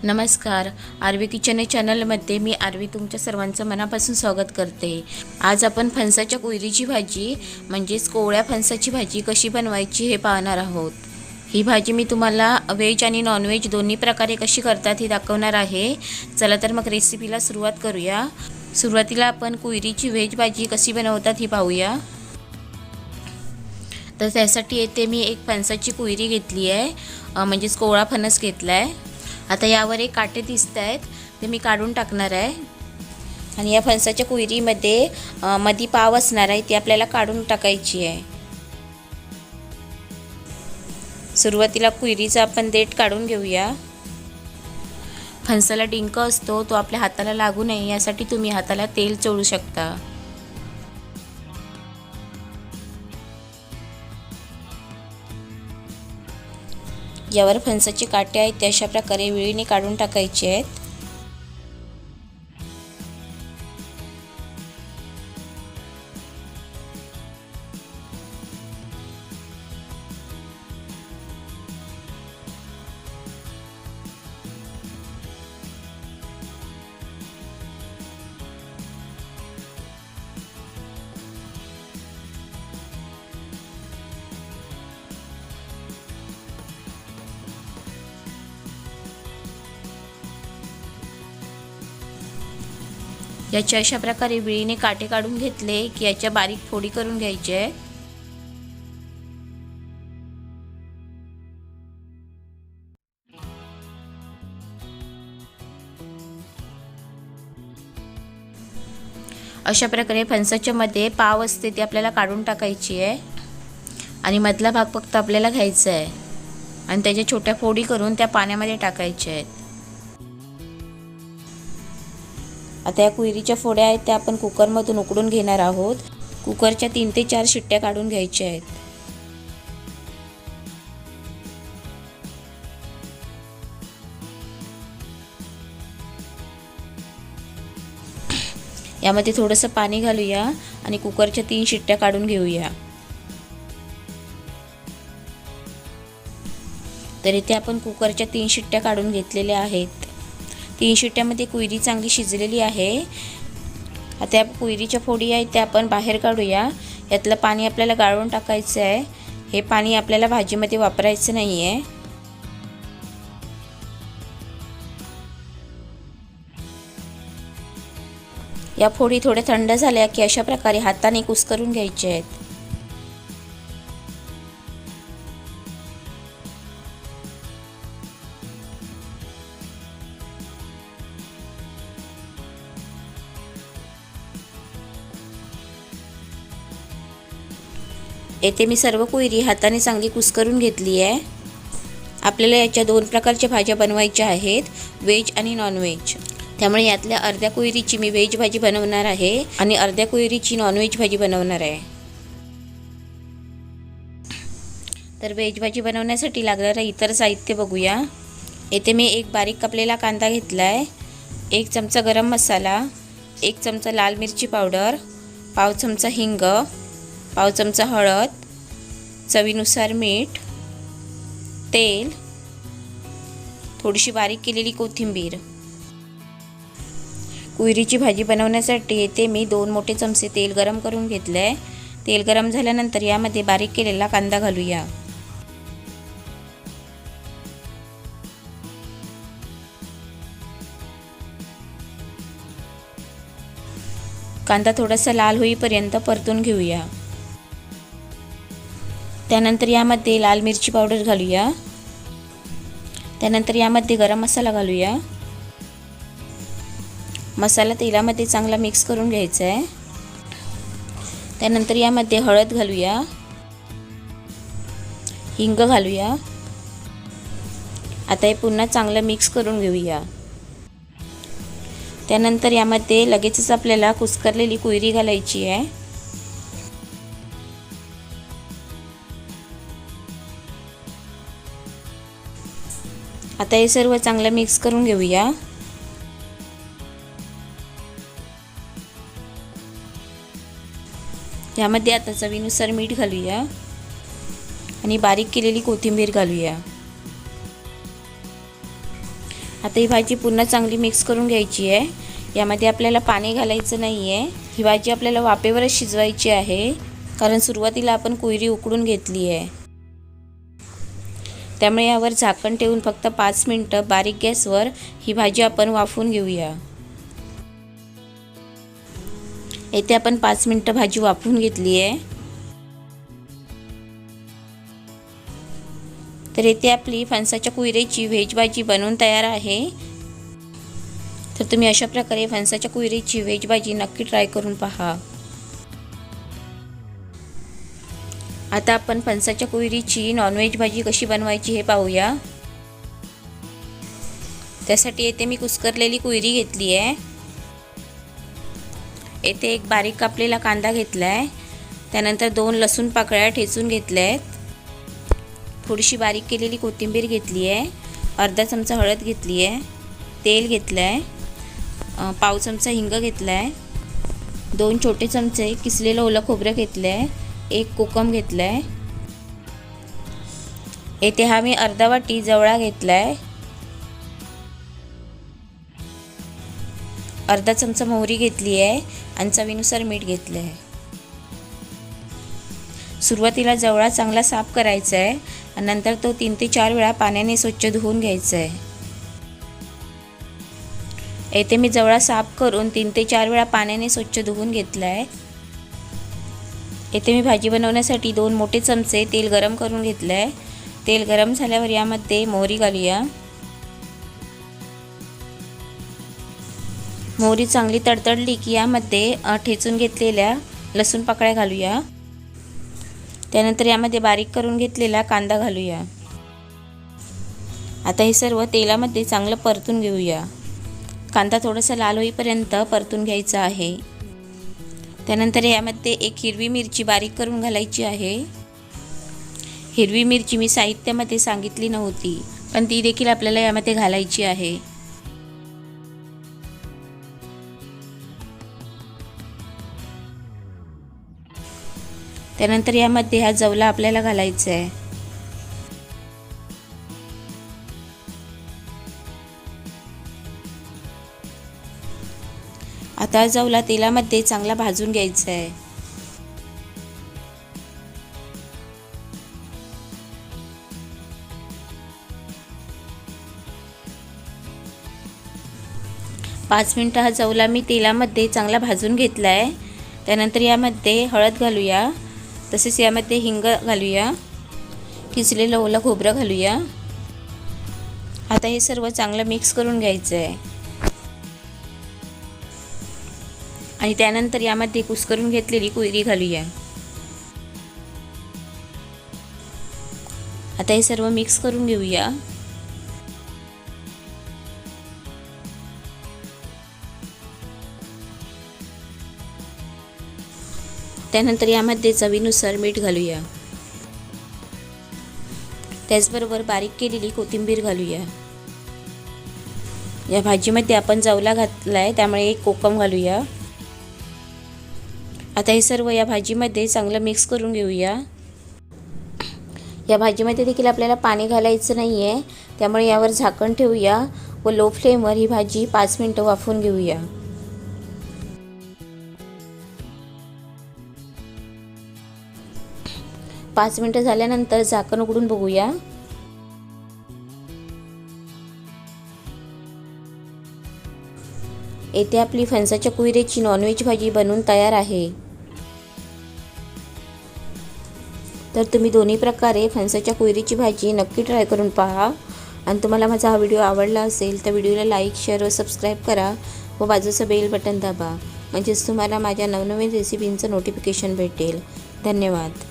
नमस्कार. RV kitchen चॅनलमध्ये मी RV तुमच्या सर्वांचं मनापासून स्वागत करते. आज आपण फणसाच्या कुयरीची भाजी म्हणजेच कोवळ्या फणसाची भाजी कशी बनवायची हे पाहणार आहोत. ही भाजी मी तुम्हाला व्हेज आणि नॉनव्हेज दोन्ही प्रकारे कशी करतात हे दाखवणार आहे. चला तर मग रेसिपीला सुरुवात करूया. सुरुवातीला आपण कुयरीची व्हेज भाजी कशी बनवतात हे पाहूया. तर त्यासाठी येथे मी एक फणसाची कुयरी घेतली आहे, म्हणजेच कोवळा फणस घेतला आहे. आता यावर एक काटे दिसत आहेत, ते मी काढून टाकणार आहे. आणि या फणसाच्या कुयरीमध्ये मधी पाव असणार आहे, ती आपल्याला काढून टाकायची आहे. सुरुवातीला कुयरीचा आपण देठ काढून घेऊया. फणसाला डिंक असतो, तो आपल्या हाताला लागू नये यासाठी तुम्ही हाताला तेल चोळू शकता. यावर फणसाचे काटे आहेत ते अशा प्रकारे विळीने काढून टाकायचे आहेत. याच्या अशा प्रकारे विळीने काटे काढून घेतले की याच्या बारीक फोडी करून घ्यायचे आहे. अशा प्रकारे फणसाच्या मध्ये पाव असते ते आपल्याला काढून टाकायची आहे आणि मधला भाग फक्त आपल्याला घ्यायचा आहे आणि त्याच्या छोट्या फोडी करून त्या पाण्यामध्ये टाकायच्या आहेत. आता या कुयरीच्या फोड्या आहेत त्या आपण कुकरमधून उकडून घेणार आहोत. कुकरच्या 3 ते 4 शिट्ट्या काढून घ्यायच्या आहेत. यामध्ये थोडंसं पाणी घालूया आणि कुकरच्या 3 शिट्ट्या काढून घेऊया. तर इथे आपण कुकरच्या 3 शिट्ट्या काढून घेतलेल्या आहेत. 3 शिट्ट्यामध्ये कुयरी चांगली शिजलेली आहे. आता या कुयरीच्या फोडी आहेत त्या आपण बाहेर काढूया. यातलं पाणी आपल्याला गाळून टाकायचं आहे. हे पाणी आपल्याला भाजीमध्ये वापरायचं नाही आहे. या फोडी थोड्या थंड झाल्या की अशा प्रकारे हाताने कुस्करून घ्यायचे आहेत. येथे मी सर्व कुयरी हाताने चांगली कुस्करून घेतली आहे. आपल्याला याच्या 2 प्रकारच्या भाज्या बनवायच्या आहेत, व्हेज आणि नॉनव्हेज. त्यामुळे यातल्या अर्ध्या कुयरीची मी व्हेज भाजी बनवणार आहे आणि अर्ध्या कुयरीची नॉनव्हेज भाजी बनवणार आहे. तर व्हेज भाजी बनवण्यासाठी लागणारं इतर साहित्य बघूया. येथे मी एक बारीक कापलेला कांदा घेतला आहे, 1 चमचा गरम मसाला, 1 चमचा लाल मिरची पावडर, पाव चमचा हिंग, पाव चमचा हळद, चवीनुसार मीठ, तेल, थोडीशी बारीक केलेली कोथिंबीर. कुयरीची भाजी बनवण्यासाठी येथे मी 2 मोठे चमचे तेल गरम करून घेतले आहे. तेल गरम झाल्यानंतर यामध्ये बारीक केलेला कांदा घालूया. कांदा थोडासा लाल होईपर्यंत परतून घेऊया. त्यानंतर यामध्ये लाल मिरची पावडर घालूया. त्यानंतर यामध्ये गरम मसाला घालूया. मसाला तेलामध्ये चांगला मिक्स करून घ्यायचा आहे. त्यानंतर यामध्ये हळद घालूया, हिंग घालूया. आता हे पुन्हा चांगलं मिक्स करून घेऊया. त्यानंतर यामध्ये लगेचच आपल्याला कुस्करलेली कुयरी घालायची आहे. आता हे सर्व चांगलं मिक्स करून घेऊया. यामध्ये आता चवीनुसार मीठ घालूया आणि बारीक केलेली कोथिंबीर घालूया. आता ही भाजी पुन्हा चांगली मिक्स करून घ्यायची आहे। यामध्ये आपल्याला पाणी घालायचं नाही आहे। ही भाजी आपल्याला वाफेवरच शिजवायची आहे, कारण सुरुवातीला आपण कुयरी उकडून घेतली आहे। त्यामुळे यावर झाकण ठेवून फक्त 5 मिनिटं बारीक गॅसवर ही भाजी आपण वाफवून घेऊया। येथे आपण 5 मिनिटं भाजी वाफवून घेतली आहे। तर येथे आपली फणसाच्या कुयरीची व्हेज भाजी बनवून तयार आहे। तर तुम्ही अशा प्रकारे फणसाच्या कुयरीची व्हेज भाजी नक्की ट्राय करून पहा। आता आपण फणसाच्या कुयरीची नॉनव्हेज भाजी कशी बनवायची हे पाहूया। त्यासाठी येथे मी कुस्करलेली कुयरी घेतली आहे। येथे एक बारीक कापलेला कांदा घेतला आहे। त्यानंतर 2 लसूण पाकळ्या ठेचून घेतल्या आहेत। थोडीशी बारीक केलेली कोथिंबीर घेतली आहे। अर्धा चमचा हळद घेतली आहे। तेल घेतलं आहे। पाव चमचा हिंग घेतला आहे। 2 छोटे चमचे किसलेलं ओलं खोबरं घेतलं आहे। 1 कोकम घेतला आहे। येथे हा मी अर्धा वाटी जवळा घेतला आहे। अर्धा चमचा मोहरी घेतली आहे आणि चवीनुसार मीठ घेतलं आहे। सुरुवातीला जवळा चांगला साफ करायचा आहे आणि नंतर तो 3 ते 4 वेळा पाण्याने स्वच्छ धुवून घ्यायचा आहे। येथे मी जवळा साफ करून 3 ते 4 वेळा पाण्याने स्वच्छ धुवून घेतला आहे। येथे मी भाजी बनवण्यासाठी 2 मोठे चमचे तेल गरम करून घेतलं आहे। तेल गरम झाल्यावर यामध्ये मोहरी घालूया। मोहरी चांगली तडतडली की यामध्ये ठेचून घेतलेल्या लसूण पाकळ्या घालूया। त्यानंतर यामध्ये बारीक करून घेतलेला कांदा घालूया। आता हे सर्व तेलामध्ये चांगलं परतून घेऊया। कांदा थोडासा लाल होईपर्यंत परतून घ्यायचा आहे। त्यानंतर यामध्ये 1 हिरवी मिरची बारीक करून घालायची आहे। हिरवी मिरची मी साहित्यामध्ये सांगितली नव्हती, पण ती देखील आपल्याला यामध्ये घालायची आहे। त्यानंतर यामध्ये हा जवला आपल्याला घालायचा आहे। आता जवला तेलामध्ये चांगला भाजून घ्यायचा आहे। पाच मिनिटं हा जवला मी तेलामध्ये चांगला भाजून घेतला आहे। त्यानंतर यामध्ये हळद घालूया। तसेच यामध्ये हिंग घालूया। किसलेलं ओलं खोबरं घालूया। आता हे सर्व चांगलं मिक्स करून घ्यायचं आहे आणि त्यानंतर यामध्ये कुस्करून घेतलेली कुयरी घालूया। आता हे सर्व मिक्स करून घेऊया। त्यानंतर यामध्ये चवीनुसार मीठ घालूया। त्याचबरोबर बारीक केलेली कोथिंबीर घालूया। या भाजीमध्ये आपण जवला घातला आहे, त्यामुळे 1 कोकम घालूया। आता हे सर्व या भाजीमध्ये चांगलं मिक्स करून घेऊया। या भाजीमध्ये देखील आपल्याला पाणी घालायचं नाही आहे, त्यामुळे यावर झाकण ठेवूया व लो फ्लेमवर ही भाजी 5 मिनिटं वाफवून घेऊया। 5 मिनिटं झाल्यानंतर झाकण उघडून बघूया। येथे आपली फणसाच्या कुयरीची नॉनव्हेज भाजी बनवून तयार आहे। तर तुम्ही दोन्ही प्रकारे फणसाच्या कुयरीची भाजी नक्की ट्राय करून पहा। आणि तुम्हाला माझा हा व्हिडिओ आवडला असेल तर व्हिडिओला लाईक, शेअर व सबस्क्राईब करा व बाजूचं बेल बटन दाबा, म्हणजेच तुम्हाला माझ्या नवनवीन रेसिपींचं नोटिफिकेशन भेटेल। धन्यवाद।